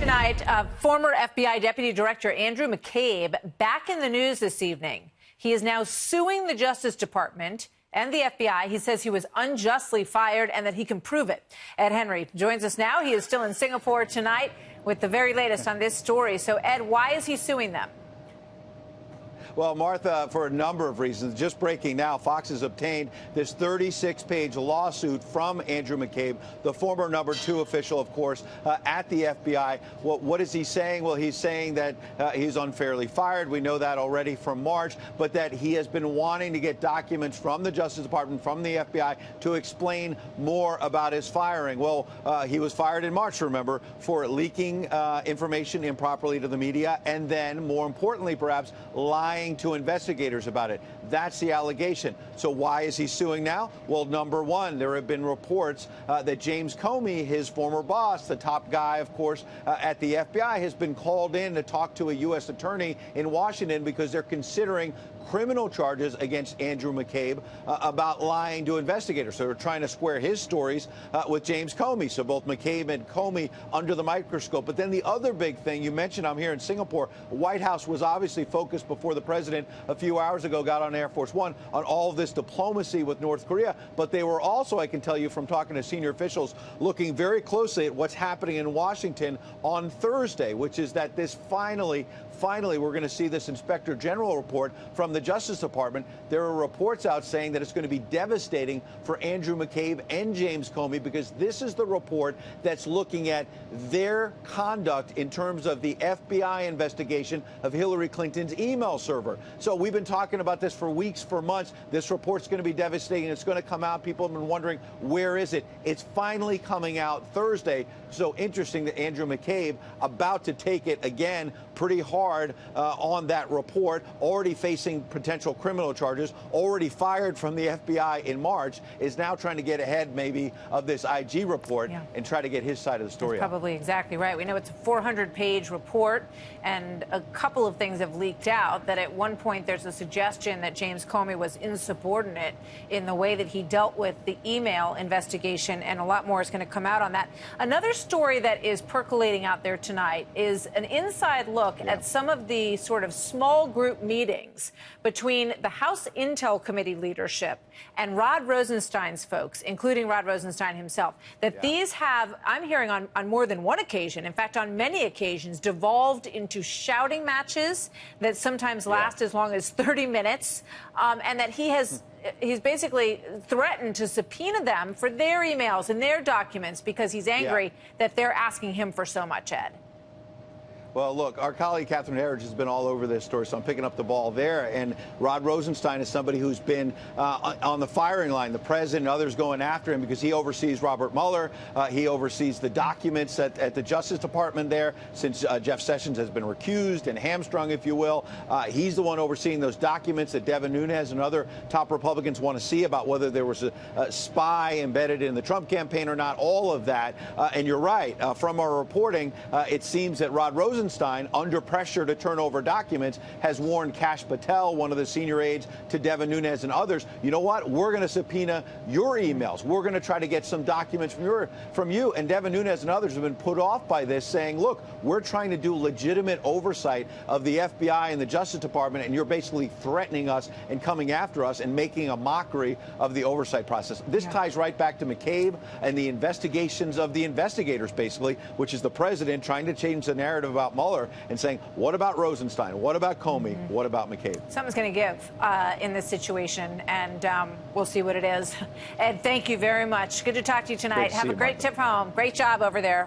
Tonight, former FBI Deputy Director Andrew McCabe back in the news this evening. He is now suing the Justice Department and the FBI. He says he was unjustly fired and that he can prove it. Ed Henry joins us now. He is still in Singapore tonight with the very latest on this story. So, Ed, why is he suing them? Well, Martha, for a number of reasons. Just breaking now, Fox has obtained this 36-page lawsuit from Andrew McCabe, the former #2 official, of course, at the FBI. What is he saying? Well, he's saying that he's unfairly fired. We know that already from March, but that he has been wanting to get documents from the Justice Department, from the FBI, to explain more about his firing. Well, he was fired in March, remember, for leaking information improperly to the media, and then, more importantly, perhaps, lying to investigators about it. That's the allegation. So why is he suing now? Well, number one, there have been reports that James Comey, his former boss, the top guy, of course, at the FBI, has been called in to talk to a U.S. attorney in Washington because they're considering criminal charges against Andrew McCabe about lying to investigators. So they're trying to square his stories with James Comey. So both McCabe and Comey under the microscope. But then the other big thing, you mentioned I'm here in Singapore. The White House was obviously focused before the president a few hours ago got on Air Force One on all of this diplomacy with North Korea. But they were also, I can tell you from talking to senior officials, looking very closely at what's happening in Washington on Thursday, which is that this finally, we're going to see this Inspector General report from the Justice Department. There are reports out saying that it's going to be devastating for Andrew McCabe and James Comey because this is the report that's looking at their conduct in terms of the FBI investigation of Hillary Clinton's email server. So we've been talking about this for weeks, for months. This report's going to be devastating. It's going to come out. People have been wondering, where is it? It's finally coming out Thursday. So interesting that Andrew McCabe about to take it again pretty hard on that report, already facing potential criminal charges, already fired from the FBI in March, is now trying to get ahead maybe of this IG report and try to get his side of the story. That's probably exactly right. We know it's a 400-page report, and a couple of things have leaked out. That at one point there's a suggestion that James Comey was insubordinate in the way that he dealt with the email investigation, and a lot more is going to come out on that. Another story that is percolating out there tonight is an inside look at some of the sort of small group meetings between the House Intel Committee leadership and Rod Rosenstein's folks, including Rod Rosenstein himself, that these have, I'm hearing on more than one occasion, in fact, on many occasions, devolved into shouting matches that sometimes last as long as 30 minutes, and that he's basically threatened to subpoena them for their emails and their documents because he's angry that they're asking him for so much, Ed. Well, look, our colleague Catherine Herridge has been all over this story, so I'm picking up the ball there. And Rod Rosenstein is somebody who's been on the firing line, the president and others going after him because he oversees Robert Mueller. He oversees the documents at the Justice Department there since Jeff Sessions has been recused and hamstrung, if you will. He's the one overseeing those documents that Devin Nunes and other top Republicans want to see about whether there was a spy embedded in the Trump campaign or not, all of that. And you're right. From our reporting, it seems that Rod Rosenstein, under pressure to turn over documents, has warned Kash Patel, one of the senior aides to Devin Nunes and others, you know what? We're going to subpoena your emails. We're going to try to get some documents from you. And Devin Nunes and others have been put off by this, saying, look, we're trying to do legitimate oversight of the FBI and the Justice Department, and you're basically threatening us and coming after us and making a mockery of the oversight process. This ties right back to McCabe and the investigations of the investigators, basically, which is the president trying to change the narrative about Mueller and saying, what about Rosenstein? What about Comey? What about McCabe? Something's going to give in this situation, and we'll see what it is. Ed, thank you very much. Good to talk to you tonight. Have a great trip home. Great job over there.